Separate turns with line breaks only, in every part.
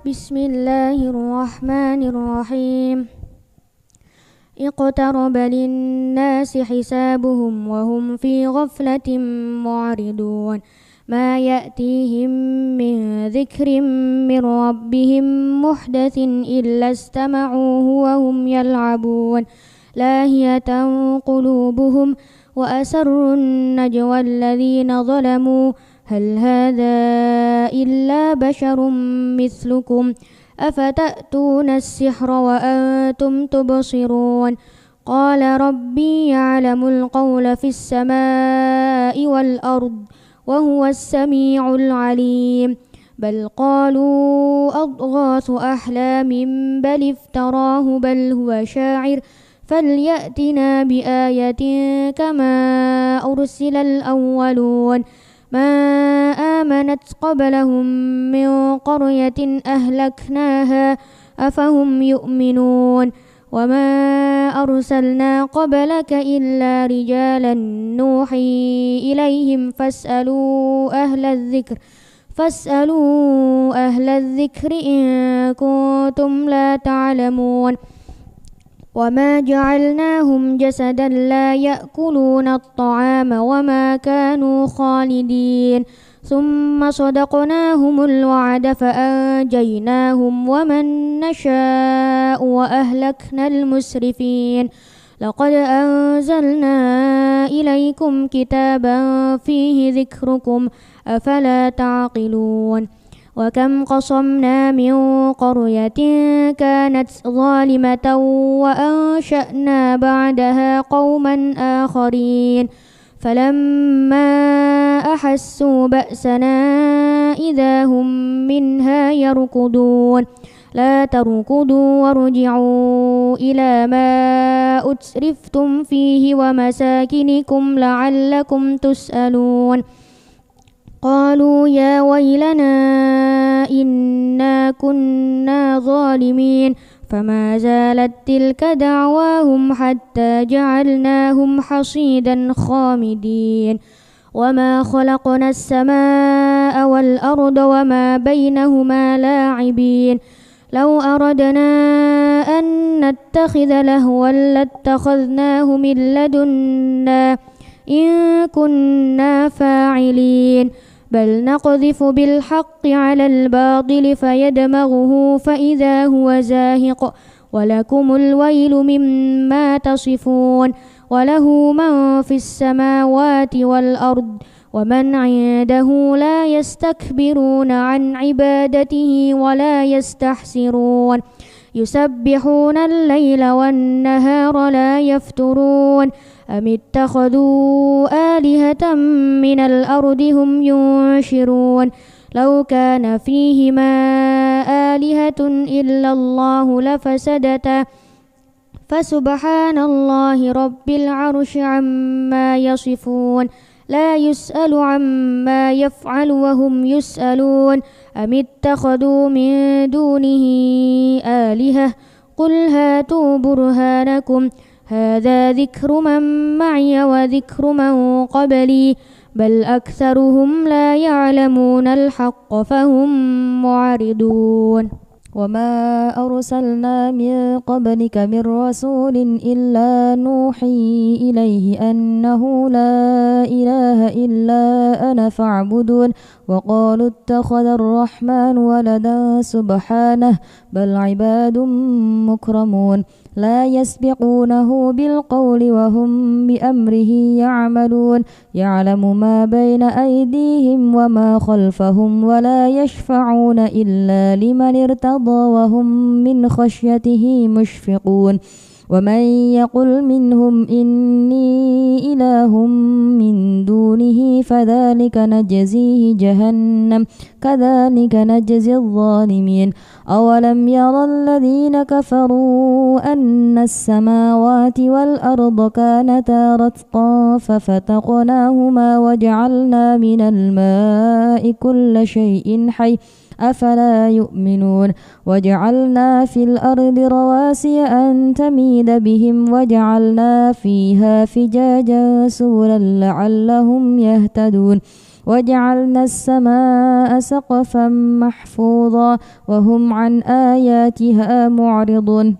بسم الله الرحمن الرحيم اقترب للناس حسابهم وهم في غفلة معرضون ما يأتيهم من ذكر من ربهم محدث إلا استمعوه وهم يلعبون لاهية قلوبهم وأسروا النجوى الذين ظلموا هل هذا إلا بشر مثلكم أفتأتون السحر وأنتم تبصرون قال ربي يعلم القول في السماء والأرض وهو السميع العليم بل قالوا أضغاث أحلام بل افتراه بل هو شاعر فليأتنا بآية كما أرسل الأولون ما آمنت قبلهم من قرية أهلكناها أفهم يؤمنون وما أرسلنا قبلك إلا رجالا نوحي إليهم فاسألوا أهل الذكر إن كنتم لا تعلمون وما جعلناهم جسدا لا يأكلون الطعام وما كانوا خالدين ثم صدقناهم الوعد فأنجيناهم ومن نشاء وأهلكنا المسرفين لقد أنزلنا إليكم كتابا فيه ذكركم أفلا تعقلون وكم قصمنا من قرية كانت ظالمة وأنشأنا بعدها قوما آخرين فلما أحسوا بأسنا إذا هم منها يركضون لا تركضوا وارجعوا إلى ما أترفتم فيه ومساكنكم لعلكم تسألون قالوا يا ويلنا إنا كنا ظالمين فما زالت تلك دعواهم حتى جعلناهم حصيدا خامدين وما خلقنا السماء والأرض وما بينهما لاعبين لو أردنا أن نتخذ لهوا لاتخذناه من لدنا إن كنا فاعلين بل نقذف بالحق على الباطل فيدمغه فإذا هو زاهق ولكم الويل مما تصفون وله من في السماوات والأرض ومن عنده لا يستكبرون عن عبادته ولا يستحسرون يسبحون الليل والنهار لا يفترون أم اتخذوا آلهة من الأرض هم ينشرون لو كان فيهما آلهة إلا الله لفسدتا فسبحان الله رب العرش عما يصفون لا يسأل عما يفعل وهم يسألون أم اتخذوا من دونه آلهة قل هاتوا برهانكم هذا ذكر من معي وذكر من قبلي بل أكثرهم لا يعلمون الحق فهم معرضون
وما أرسلنا من قبلك من رسول إلا نوحي إليه أنه لا إله إلا أنا فاعبدون وقالوا اتخذ الرحمن ولدا سبحانه بل عباد مكرمون لا يسبقونه بالقول وهم بأمره يعملون يعلم ما بين أيديهم وما خلفهم ولا يشفعون إلا لمن ارتضى وهم من خشيته مشفقون ومن يقل منهم إني إله من دونه فذلك نجزيه جهنم كذلك نجزي الظالمين أولم يرى الذين كفروا أن السماوات والأرض كانتا رتقا ففتقناهما وجعلنا من الماء كل شيء حي أفلا يؤمنون وجعلنا في الأرض رواسي أن تميد بهم وجعلنا فيها فجاجا سبلا لعلهم يهتدون وجعلنا السماء سقفا محفوظا وهم عن آياتها معرضون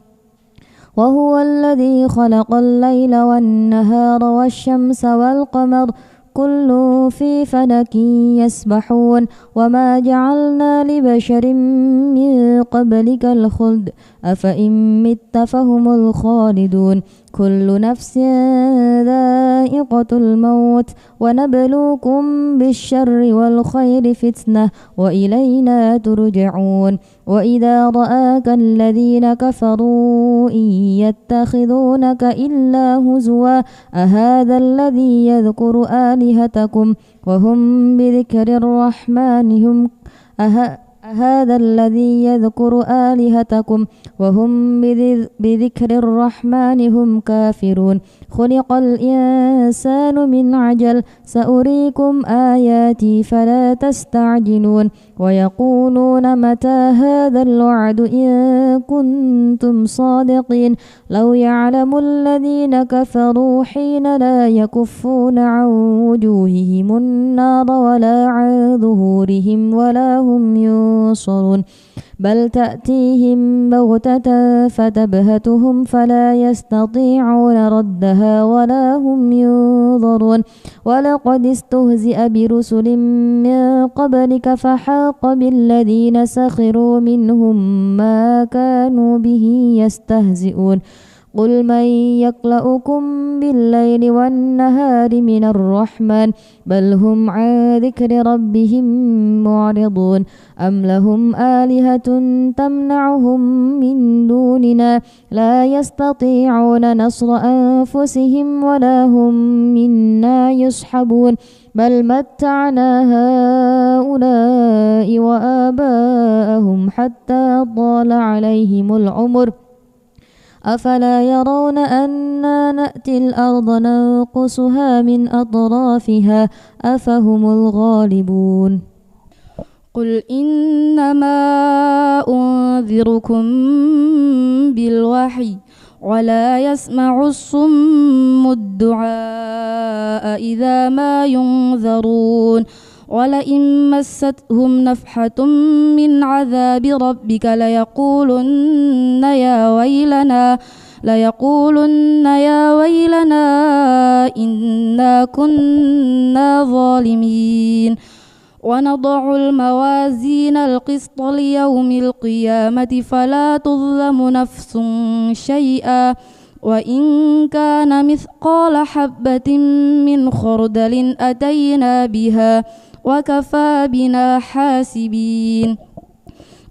وهو الذي خلق الليل والنهار والشمس والقمر كل في فلك يسبحون وما جعلنا لبشر من قبلك الخلد أفإن مت فهم الخالدون كل نفس ذائقة الموت ونبلوكم بالشر والخير فتنة وإلينا ترجعون وإذا رآك الذين كفروا إن يتخذونك إلا هزوا أهذا الذي يذكر آلهتكم وهم بذكر الرحمن هم هذا الذي يذكر آلهتكم وهم بذكر الرحمن هم كافرون خلق الإنسان من عجل سأريكم آياتي فلا تستعجلون ويقولون متى هذا الوعد إن كنتم صادقين لو يعلم الذين كفروا حين لا يكفون عن وجوههم النار ولا عن ظهورهم ولا هم ينصرون بل تأتيهم بغتة فتبهتهم فلا يستطيعون ردها ولا هم ينظرون ولقد استهزئ برسل من قبلك فحاق بالذين سخروا منهم ما كانوا به يستهزئون قل من يكلؤكم بالليل والنهار من الرحمن بل هم عن ذكر ربهم معرضون أم لهم آلهة تمنعهم من دوننا لا يستطيعون نصر أنفسهم ولا هم منا يصحبون بل متعنا هؤلاء وآباءهم حتى طال عليهم العمر أفلا يرون أنا نأتي الأرض ننقصها من أطرافها أفهم الغالبون
قل إنما أنذركم بالوحي ولا يسمع الصم الدعاء إذا ما ينذرون ولئن مستهم نفحة من عذاب ربك ليقولن يا ويلنا إنا كنا ظالمين ونضع الموازين القسط ليوم القيامة فلا تظلم نفس شيئا وإن كان مثقال حبة من خردل أتينا بها وكفى بنا حاسبين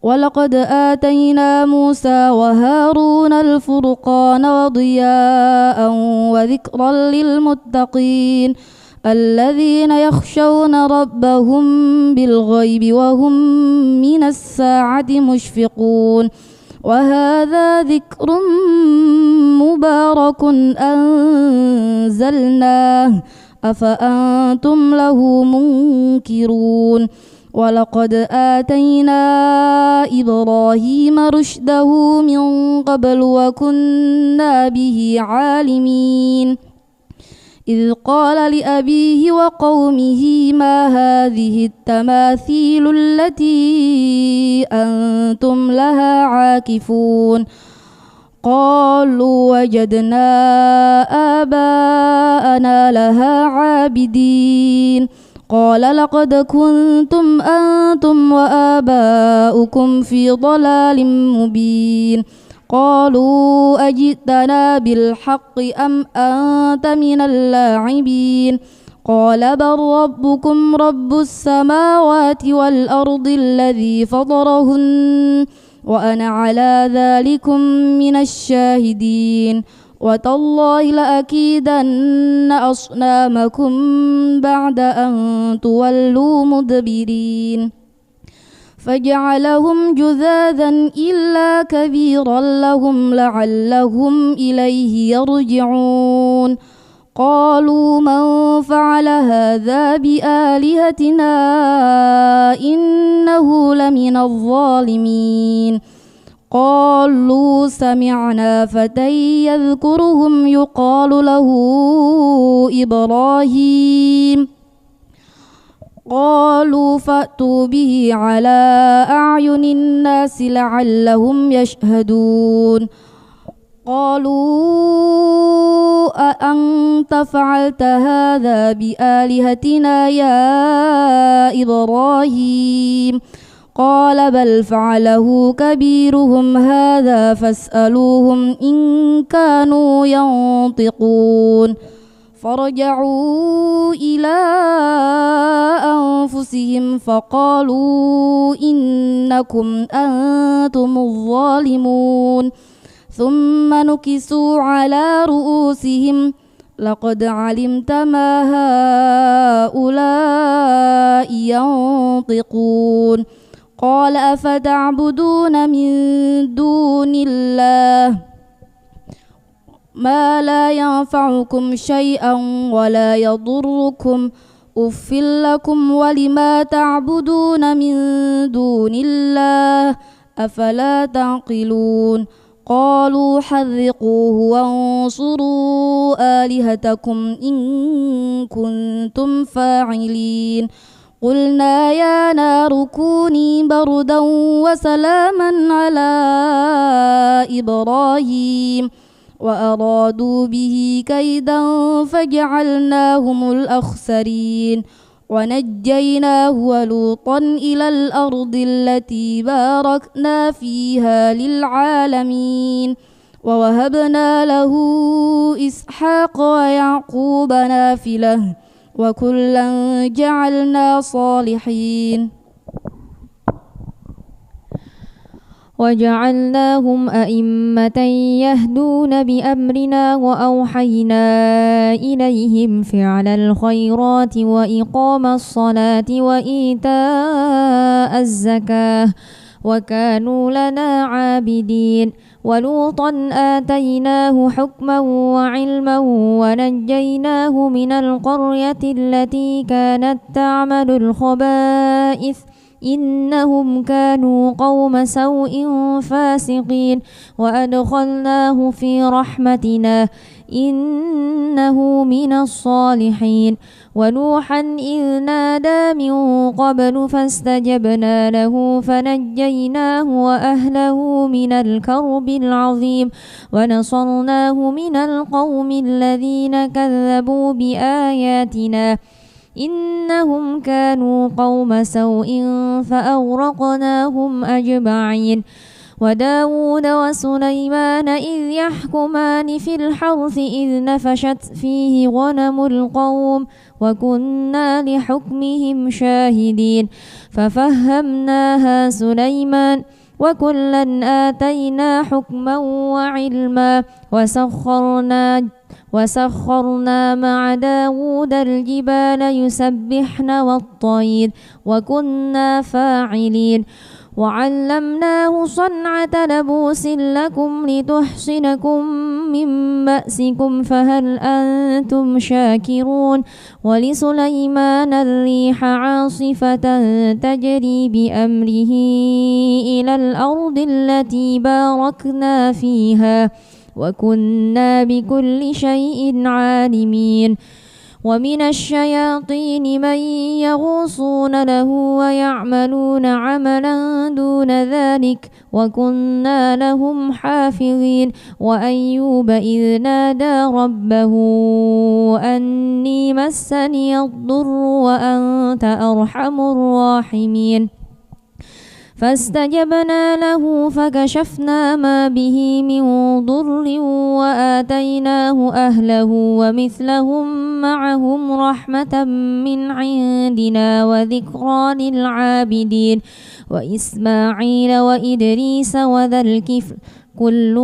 ولقد آتينا موسى وهارون الفرقان وضياء وذكرا للمتقين الذين يخشون ربهم بالغيب وهم من الساعة مشفقون وهذا ذكر مبارك أنزلناه أفأنتم له منكرون ولقد آتينا إبراهيم رشده من قبل وكنا به عالمين إذ قال لأبيه وقومه ما هذه التماثيل التي أنتم لها عاكفون قالوا وجدنا آباءنا لها عابدين قال لقد كنتم أنتم وآباؤكم في ضلال مبين قالوا أجئتنا بالحق أم أنت من اللاعبين قال بل ربكم رب السماوات والأرض الذي فطرهن وأنا على ذلكم من الشاهدين وتالله لأكيدن أصنامكم بعد أن تولوا مدبرين فجعلهم جذاذا إلا كبيرا لهم لعلهم إليه يرجعون قالوا من فعل هذا بآلهتنا إنه لمن الظالمين. قالوا سمعنا فتى يذكرهم يقال له إبراهيم. قالوا فأتوا به على أعين الناس لعلهم يشهدون. قالوا أأنت فعلت هذا بآلهتنا يا إبراهيم؟ قال بل فعله كبيرهم هذا فاسألوهم إن كانوا ينطقون. فرجعوا إلى أنفسهم فقالوا إنكم أنتم الظالمون. ثم نكسوا على رؤوسهم لقد علمت ما هؤلاء ينطقون. قال أفتعبدون من دون الله ما لا ينفعكم شيئا ولا يضركم أف لكم ولما تعبدون من دون الله أفلا تعقلون. قالوا حرقوه وانصروا آلهتكم إن كنتم فاعلين. قلنا يا نار كوني بردا وسلاما على إبراهيم وأرادوا به كيدا فجعلناهم الأخسرين. ونجيناه ولوطا إلى الأرض التي باركنا فيها للعالمين. ووهبنا له إسحاق ويعقوب نافلة وكلا جعلنا صالحين.
وجعلناهم أئمة يهدون بأمرنا وأوحينا إليهم فعل الخيرات وإقام الصلاة وإيتاء الزكاة وكانوا لنا عابدين. ولوطا آتيناه حكما وعلما ونجيناه من القرية التي كانت تعمل الخبائث إنهم كانوا قوم سوء فاسقين. وأدخلناه في رحمتنا إنه من الصالحين. ونوحا إذ نادى من قبل فاستجبنا له فنجيناه وأهله من الكرب العظيم ونصرناه من القوم الذين كذبوا بآياتنا إنهم كانوا قوم سوء فأغرقناهم أجمعين. وداود وسليمان إذ يحكمان في الحرث إذ نفشت فيه غنم القوم وكنا لحكمهم شاهدين. ففهمناها سليمان وكلا آتينا حكما وعلما وسخرنا مع داود الجبال يسبحن والطير وكنا فاعلين. وعلمناه صنعة لبوس لكم لتحصنكم من بأسكم فهل أنتم شاكرون. ولسليمان الريح عاصفة تجري بأمره إلى الأرض التي باركنا فيها وكنا بكل شيء عالمين. ومن الشياطين من يغوصون له ويعملون عملا دون ذلك وكنا لهم حافظين. وأيوب إذ نادى ربه أني مسني الضر وأنت أرحم الراحمين. فاستجبنا له فكشفنا ما به من ضر وآتيناه أهله ومثلهم معهم رحمة من عندنا وذكرى للعابدين. وإسماعيل وإدريس وذا الكفل كل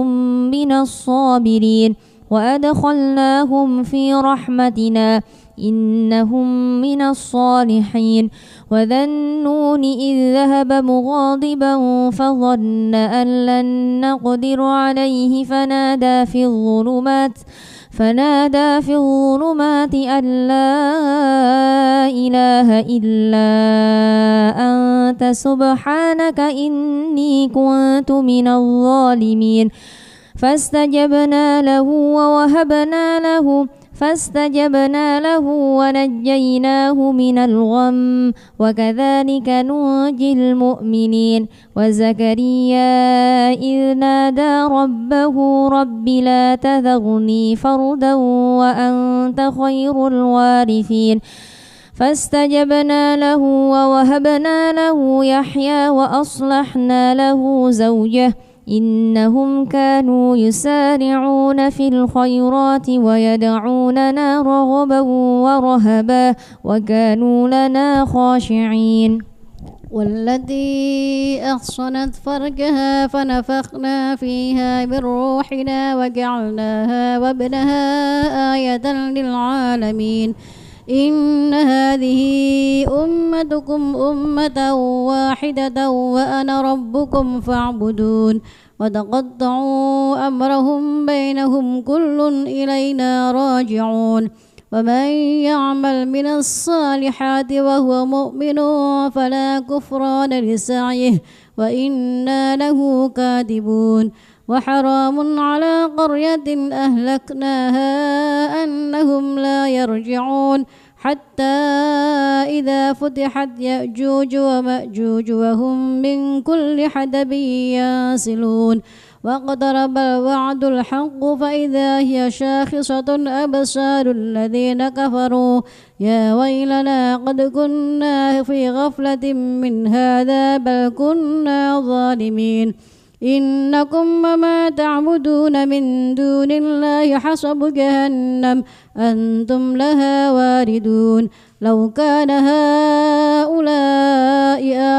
من الصابرين. وأدخلناهم في رحمتنا إنهم من الصالحين. وذا النون إذ ذهب مغاضبا فظن أن لن نقدر عليه فنادى في الظلمات أن لا إله إلا أنت سبحانك إني كنت من الظالمين فاستجبنا له ونجيناه من الغم وكذلك ننجي المؤمنين وزكريا إذ نادى ربه رب لا تذرني فردا وأنت خير الوارثين فاستجبنا له ووهبنا له يحيى وأصلحنا له زوجه إنهم كانوا يسارعون في الخيرات ويدعوننا رغبا ورهبا وكانوا لنا خاشعين
والتي أحصنت فرجها فنفخنا فيها من روحنا وجعلناها وابنها آية للعالمين إن هذه أمتكم أمة واحدة وأنا ربكم فاعبدون وتقطعوا أمرهم بينهم كل إلينا راجعون ومن يعمل من الصالحات وهو مؤمن فلا كفران لسعيه وإنا له كاتبون وحرام على قرية أهلكناها أنهم لا يرجعون حتى إذا فتحت يأجوج ومأجوج وهم من كل حدب ينسلون واقترب الوعد الحق فإذا هي شاخصة أبصار الذين كفروا يا ويلنا قد كنا في غفلة من هذا بل كنا ظالمين إنكم وما تعبدون من دون الله حصب جهنم أنتم لها واردون لو كان هؤلاء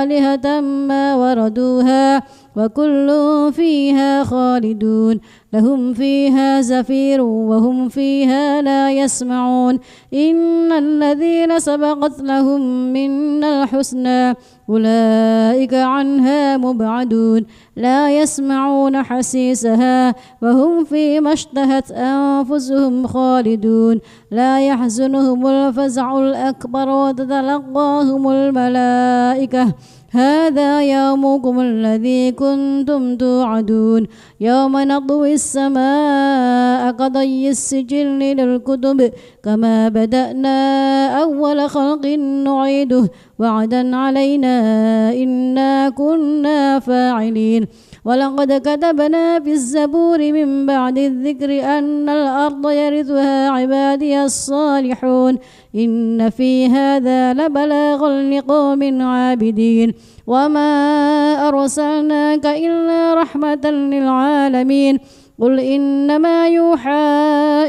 آلهة ما وردوها وكل فيها خالدون لهم فيها زفير وهم فيها لا يسمعون إن الذين سبقت لهم منا الحسنى أولئك عنها مبعدون لا يسمعون حسيسها وهم فيما اشتهت أنفسهم خالدون لا يحزنهم الفزع الأكبر وتتلقاهم الملائكة هذا يومكم الذي كنتم توعدون يوم نطوي السماء كطي السجل للكتب كما بدأنا أول خلق نعيده وعدا علينا إنا كنا فاعلين ولقد كتبنا في الزبور من بعد الذكر أن الأرض يرثها عبادي الصالحون إن في هذا لبلاغا لقوم عابدين وما أرسلناك إلا رحمة للعالمين قل إنما يوحى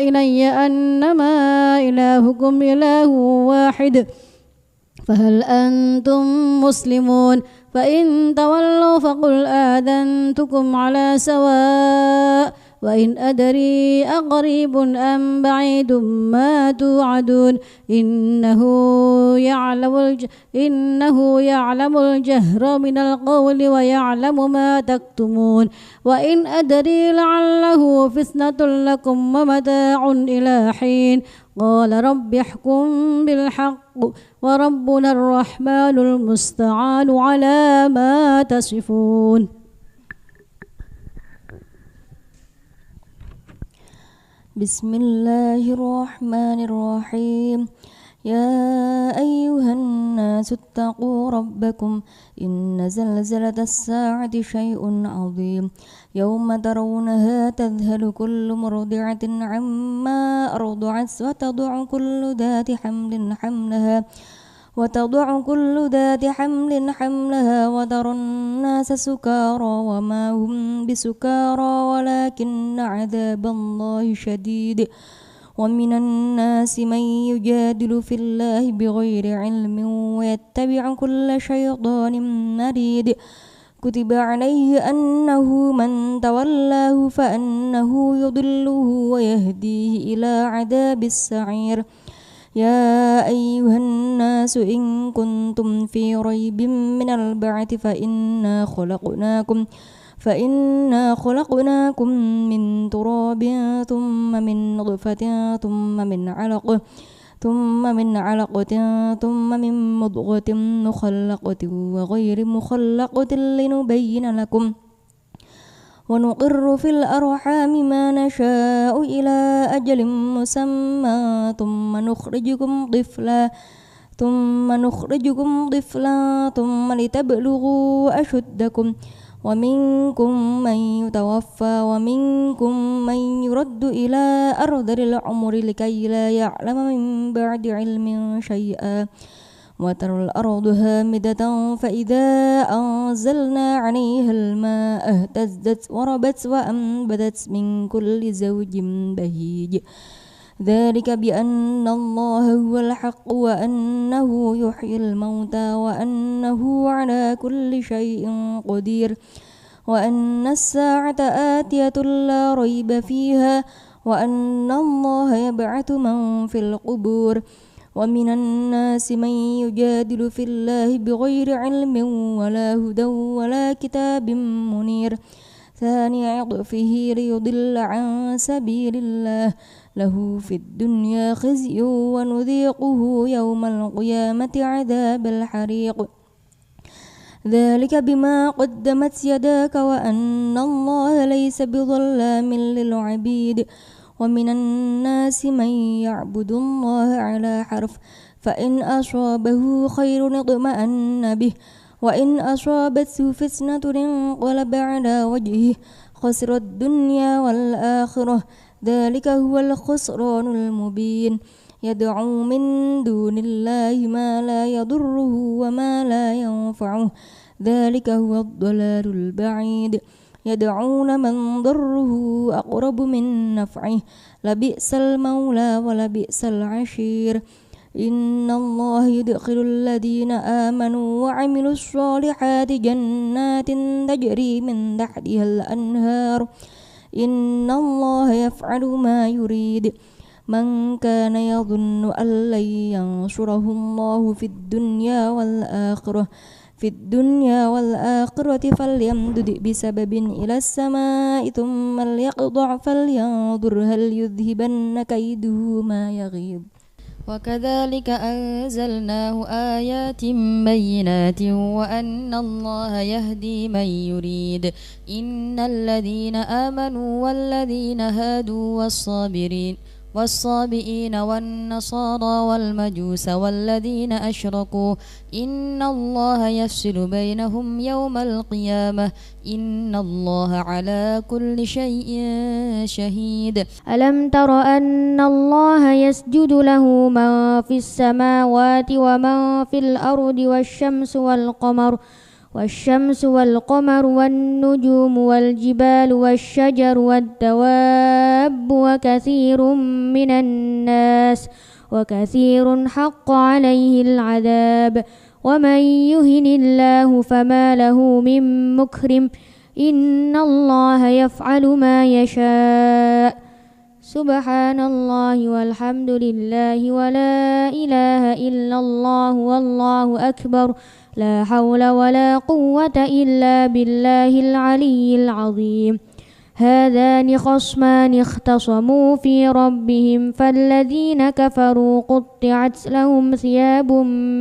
إلي أنما إلهكم إله واحد فهل أنتم مسلمون فإن تولوا فقل آذنتكم على سواء وإن أدري أقريب أم بعيد ما توعدون إنه يعلم الجهر من القول ويعلم ما تكتمون وإن أدري لعله فتنة لكم ومتاع إلى حين قال رب احكم بالحق وربنا الرحمن المستعان على ما تصفون.
بسم الله الرحمن الرحيم يا أيها الناس اتقوا ربكم إن زلزلة الساعة شيء عظيم يوم ترونها تذهل كل مرضعة عما أرضعت وتضع كل ذات حمل حملها وترى الناس سكارى وما هم بسكارى ولكن عذاب الله شديد ومن الناس من يجادل في الله بغير علم ويتبع كل شيطان مريد كتب عليه أنه من تولاه فأنه يضله ويهديه إلى عذاب السعير يا أيها الناس إن كنتم في ريب من البعث فإنا خلقناكم من تراب ثم من نطفة ثم من علقة ثم من مضغة مخلقة وغير مخلقة لنبين لكم ونقر في الأرحام ما نشاء إلى أجل مسمى ثم نخرجكم طفلا ثم لتبلغوا أشدكم ومنكم من يتوفى ومنكم من يرد إلى أرذل العمر لكي لا يعلم من بعد علم شيئا وترى الأرض هامدة فإذا أنزلنا عليها الماء اهتزت وربت وأنبتت من كل زوج بهيج ذلك بأن الله هو الحق وأنه يحيي الموتى وأنه على كل شيء قدير وأن الساعة آتية لا ريب فيها وأن الله يبعث من في القبور ومن الناس من يجادل في الله بغير علم ولا هدى ولا كتاب منير ثاني عطفه ليضل عن سبيل الله له في الدنيا خزي ونذيقه يوم القيامة عذاب الحريق ذلك بما قدمت يداك وأن الله ليس بظلام للعبيد ومن الناس من يعبد الله على حرف فإن أصابه خير اطمأن به وإن أصابته فتنة انقلب على وجهه خسر الدنيا والآخرة ذلك هو الخسران المبين يدعو من دون الله ما لا يضره وما لا ينفعه ذلك هو الضلال البعيد يدعون من ضره أقرب من نفعه لبئس المولى ولبئس العشير إن الله يدخل الذين آمنوا وعملوا الصالحات جنات تجري من تحتها الأنهار إن الله يفعل ما يريد من كان يظن أن لن ينصره الله في الدنيا والآخرة فليمدد بسبب إلى السماء ثم ليقطع فلينظر هل يذهبن كيده ما يغيظ
وكذلك أنزلناه آيات بينات وأن الله يهدي من يريد إن الذين آمنوا والذين هادوا والصابئين والنصارى والمجوس والذين أشركوا إن الله يفصل بينهم يوم القيامة إن الله على كل شيء شهيد
ألم تر أن الله يسجد له من في السماوات ومن في الأرض والشمس والقمر والنجوم والجبال والشجر والدواب وكثير حق عليه العذاب ومن يهن الله فما له من مكرم إن الله يفعل ما يشاء سبحان الله والحمد لله ولا إله إلا الله والله أكبر لا حول ولا قوة إلا بالله العلي العظيم هذان خصمان اختصموا في ربهم فالذين كفروا قطعت لهم ثياب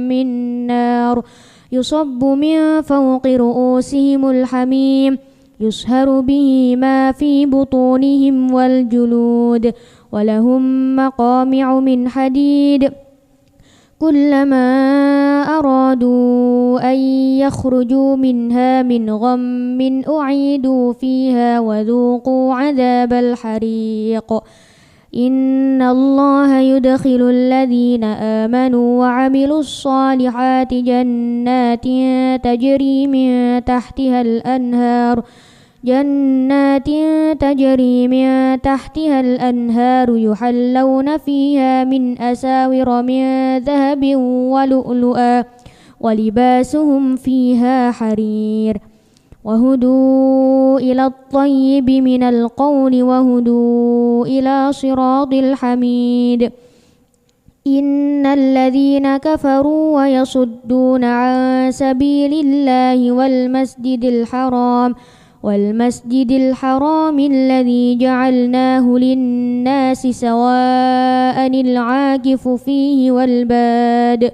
من نار يصب من فوق رؤوسهم الحميم يصهر به ما في بطونهم والجلود ولهم مقامع من حديد كلما أرادوا أن يخرجوا منها من غم أعيدوا فيها وذوقوا عذاب الحريق إن الله يدخل الذين آمنوا وعملوا الصالحات جنات تجري من تحتها الأنهار يحلون فيها من أساور من ذهب ولؤلؤا ولباسهم فيها حرير وهدوا إلى الطيب من القول وهدوا إلى صراط الحميد إن الذين كفروا ويصدون عن سبيل الله والمسجد الحرام والمسجد الحرام الذي جعلناه للناس سواء العاكف فيه والباد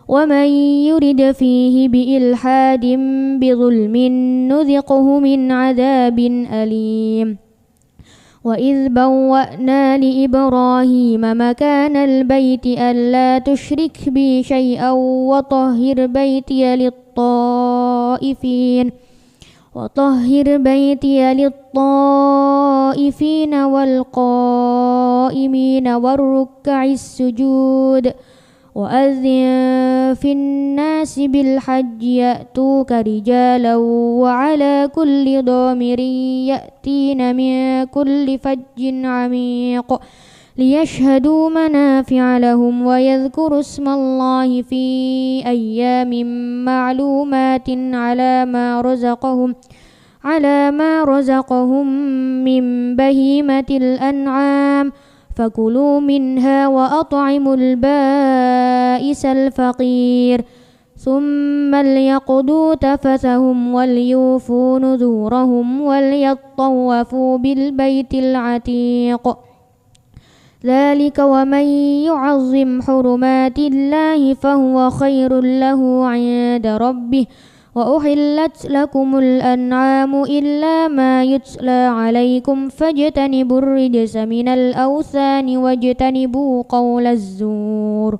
ومن يرد فيه بإلحاد بظلم نذقه من عذاب أليم وإذ بوأنا لإبراهيم مكان البيت ألا تشرك بي شيئا وطهر بيتي للطائفين والقائمين والركع السجود وأذن في الناس بالحج يأتوك رجالا وعلى كل ضامر يأتين من كل فج عميق ليشهدوا منافع لهم ويذكروا اسم الله في أيام معلومات على ما رزقهم من بهيمة الأنعام فكلوا منها وأطعموا البائس الفقير ثم ليقضوا تفثهم وليوفوا نذورهم وليطوفوا بالبيت العتيق ذلك ومن يعظم حرمات الله فهو خير له عند ربه وأحلت لكم الأنعام إلا ما يتلى عليكم فاجتنبوا الرجس من الأوثان واجتنبوا قول الزور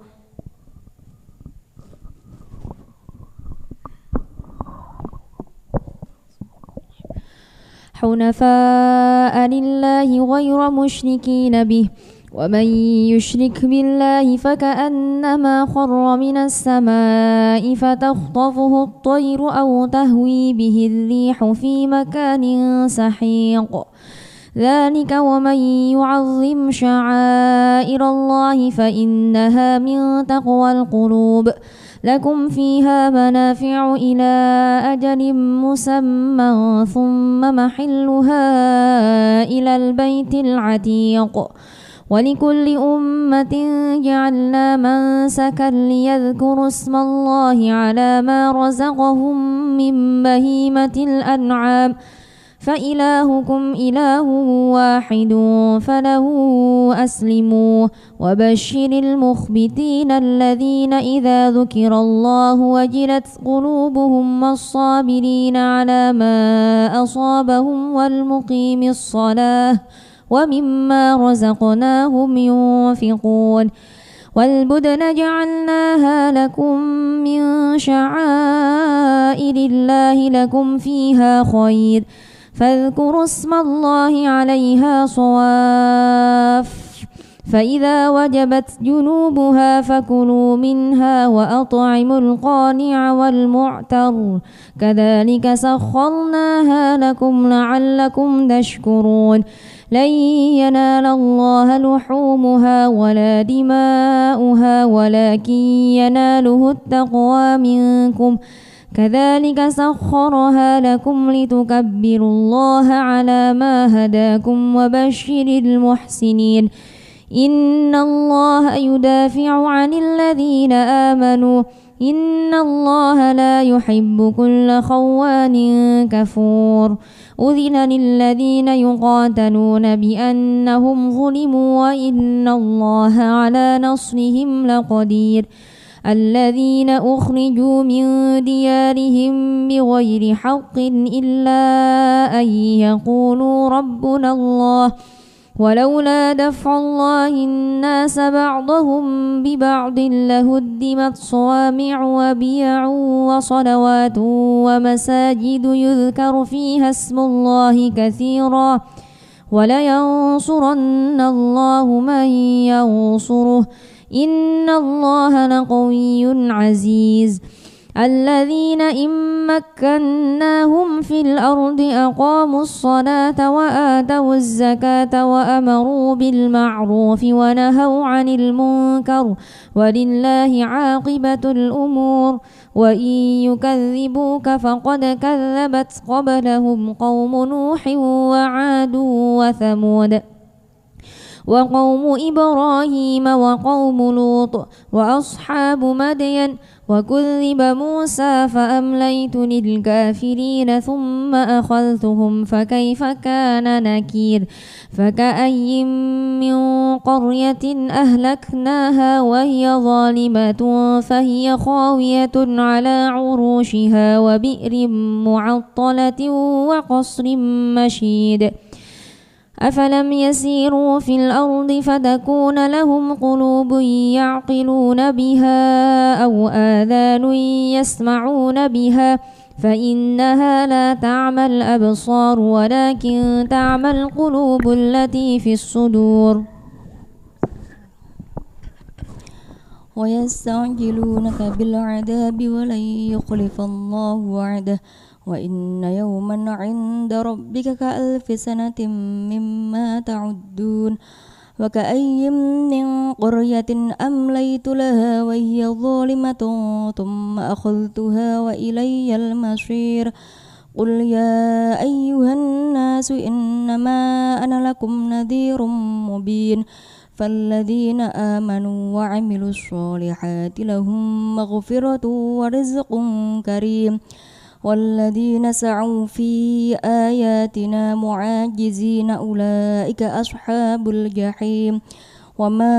حنفاء لله غير مشركين به ومن يشرك بالله فكأنما خر من السماء فتخطفه الطير أو تهوي به الريح في مكان سحيق ذلك ومن يعظم شعائر الله فإنها من تقوى القلوب لكم فيها منافع إلى أجل مسمى ثم محلها إلى البيت العتيق ولكل أمة جعلنا منسكا ليذكروا اسم الله على ما رزقهم من بهيمة الأنعام فإلهكم إله واحد فله أسلموا وبشر المخبتين الذين إذا ذكر الله وجلت قلوبهم والصابرين على ما أصابهم والمقيم الصلاة ومما رزقناهم ينفقون والبدن جعلناها لكم من شعائر الله لكم فيها خير فاذكروا اسم الله عليها صواف فإذا وجبت جنوبها فكلوا منها وأطعموا القانع والمعتر كذلك سخرناها لكم لعلكم تشكرون لن ينال الله لحومها ولا دماؤها ولكن يناله التقوى منكم كذلك سخرها لكم لتكبروا الله على ما هداكم وبشر المحسنين إن الله يدافع عن الذين آمنوا إن الله لا يحب كل خوان كفور أذن للذين يقاتلون بأنهم ظلموا وإن الله على نصرهم لقدير الذين أخرجوا من ديارهم بغير حق إلا أن يقولوا ربنا الله ولولا دفع الله الناس بعضهم ببعض لهدمت صوامع وبيع وصلوات ومساجد يذكر فيها اسم الله كثيرا ولينصرن الله من ينصره إن الله لقوي عزيز الذين إن مكناهم في الأرض أقاموا الصلاة وآتوا الزكاة وأمروا بالمعروف ونهوا عن المنكر ولله عاقبة الأمور وإن يكذبوك فقد كذبت قبلهم قوم نوح وعاد وثمود
وقوم إبراهيم وقوم لوط وأصحاب مدين وكذب موسى فأمليت للكافرين ثم أخذتهم فكيف كان نكير فكأي من قرية أهلكناها وهي ظالمة فهي خاوية على عروشها وبئر معطلة وقصر مشيد أفلم يسيروا في الأرض فتكون لهم قلوب يعقلون بها أو آذان يسمعون بها فإنها لا تعمى الأبصار ولكن تعمى القلوب التي في الصدور
ويستعجلونك بالعذاب ولن يخلف الله وعده وإن يوما عند ربك كألف سنة مما تعدون وكأي من قرية أمليت لها وهي ظالمة ثم أخذتها وإلي المصير قل يا أيها الناس إنما أنا لكم نذير مبين فالذين آمنوا وعملوا الصالحات لهم مغفرة ورزق كريم والذين سعوا في آياتنا معاجزين أولئك أصحاب الجحيم وما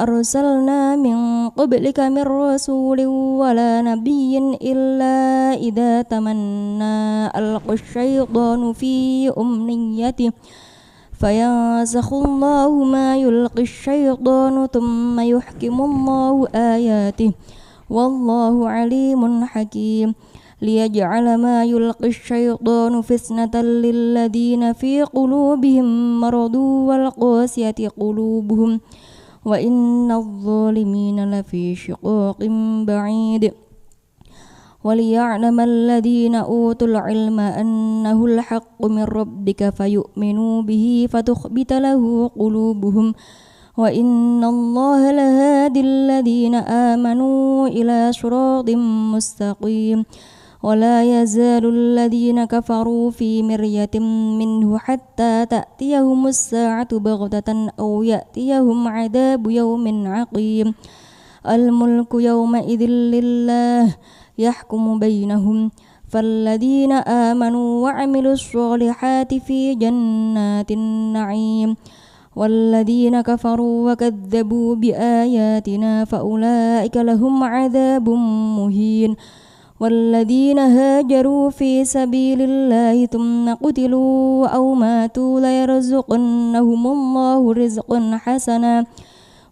أرسلنا من قبلك من رسول ولا نبي إلا إذا تمنى ألقى الشيطان في أمنيته فينسخ الله ما يلقي الشيطان ثم يحكم الله آياته والله عليم حكيم ليجعل ما يلقي الشيطان فتنة للذين في قلوبهم مرض والقاسية قلوبهم وإن الظالمين لفي شقاق بعيد وليعلم الذين أوتوا العلم أنه الحق من ربك فيؤمنوا به فتخبت له قلوبهم وإن الله لهادي الذين آمنوا إلى صراط مستقيم ولا يزال الذين كفروا في مرية منه حتى تأتيهم الساعة بغتة أو يأتيهم عذاب يوم عقيم الملك يومئذ لله يحكم بينهم فالذين آمنوا وعملوا الصالحات في جنات النعيم والذين كفروا وكذبوا بآياتنا فأولئك لهم عذاب مهين والذين هاجروا في سبيل الله ثم قتلوا أو ماتوا ليرزقنهم الله رزقا حسنا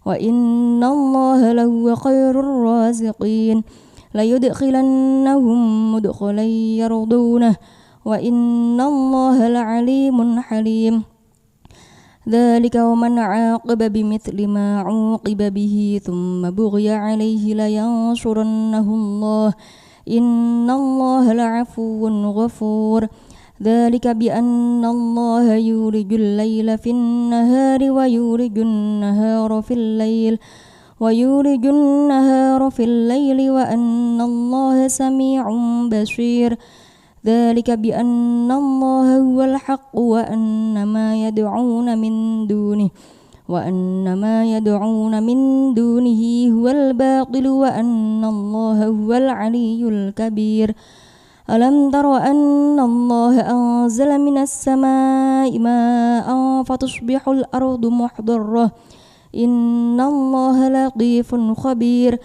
وإن الله لهو خير الرازقين ليدخلنهم مدخلا يرضونه وإن الله لعليم حليم ذلك ومن عاقب بمثل ما عوقب به ثم بغي عليه لينصرنه الله إن الله لعفو غفور ذلك بأن الله يولج الليل في النهار ويولج النهار في الليل وأن الله سميع بصير ذلك بأن الله هو الحق وأن ما يدعون من دونه هو الباطل وأن الله هو العلي الكبير ألم تر أن الله أنزل من السماء ماء فتصبح الأرض مخضرة إن الله لطيف خبير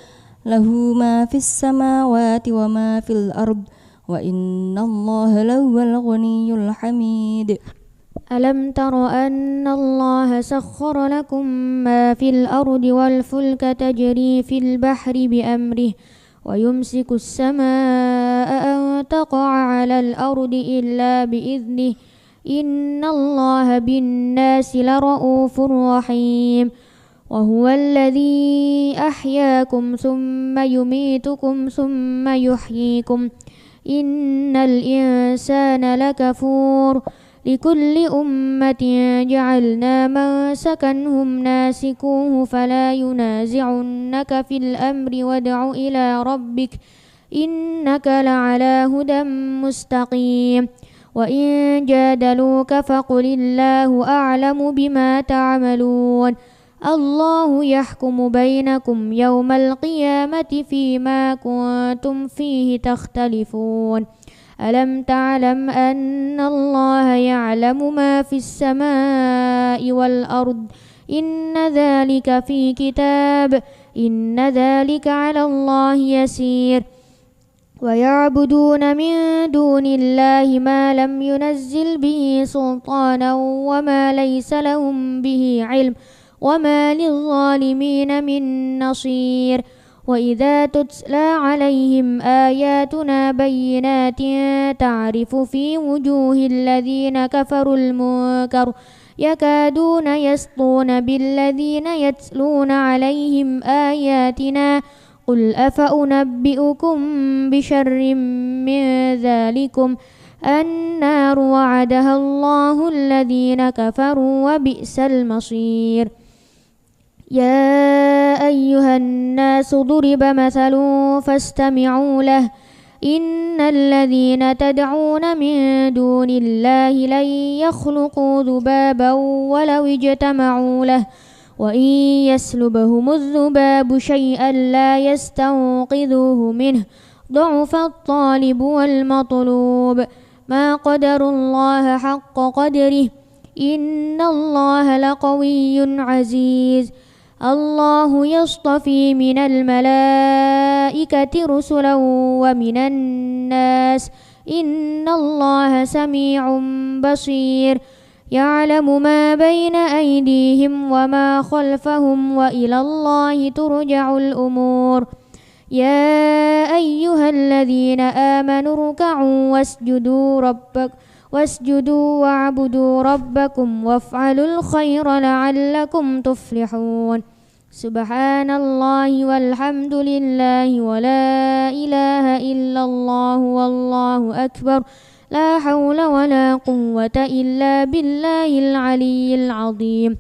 له ما في السماوات وما في الأرض وإن الله لهو الغني الحميد
ألم تر أن الله سخر لكم ما في الأرض والفلك تجري في البحر بأمره ويمسك السماء أن تقع على الأرض إلا بإذنه إن الله بالناس لرؤوف رحيم وهو الذي أحياكم ثم يميتكم ثم يحييكم إن الإنسان لكفور لكل أمة جعلنا منسكا هم ناسكوه فلا ينازعنك في الأمر وادع إلى ربك إنك لعلى هدى مستقيم وإن جادلوك فقل الله أعلم بما تعملون الله يحكم بينكم يوم القيامة فيما كنتم فيه تختلفون ألم تعلم أن الله يعلم ما في السماء والأرض إن ذلك في كتاب إن ذلك على الله يسير ويعبدون من دون الله ما لم ينزل به سلطانا وما ليس لهم به علم وما للظالمين من نصير وإذا تتلى عليهم آياتنا بينات تعرف في وجوه الذين كفروا المنكر يكادون يسطون بالذين يتلون عليهم آياتنا قل أفأنبئكم بشر من ذلكم النار وعدها الله الذين كفروا وبئس المصير يا أيها الناس ضرب مثل فاستمعوا له إن الذين تدعون من دون الله لن يخلقوا ذبابا ولو اجتمعوا له وإن يسلبهم الذباب شيئا لا يستنقذوه منه ضعف الطالب والمطلوب ما قدر الله حق قدره إن الله لقوي عزيز الله يصطفي من الملائكة رسلا ومن الناس إن الله سميع بصير يعلم ما بين أيديهم وما خلفهم وإلى الله ترجع الأمور يا أيها الذين آمنوا اركعوا واسجدوا واعبدوا ربكم وافعلوا الخير لعلكم تفلحون سبحان الله والحمد لله ولا إله إلا الله والله أكبر لا حول ولا قوة إلا بالله العلي العظيم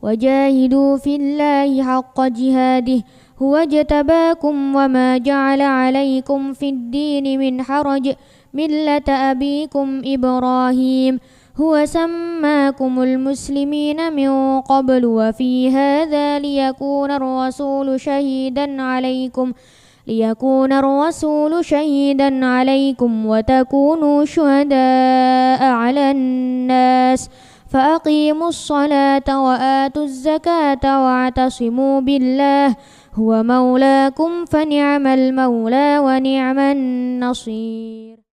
وجاهدوا في الله حق جهاده هو اجتباكم وما جعل عليكم في الدين من حرج ملة أبيكم إبراهيم هو سماكم المسلمين من قبل وفي هذا ليكون الرسول شهيدا عليكم وتكونوا شهداء على الناس فأقيموا الصلاة وآتوا الزكاة واعتصموا بالله هو مولاكم فنعم المولى ونعم النصير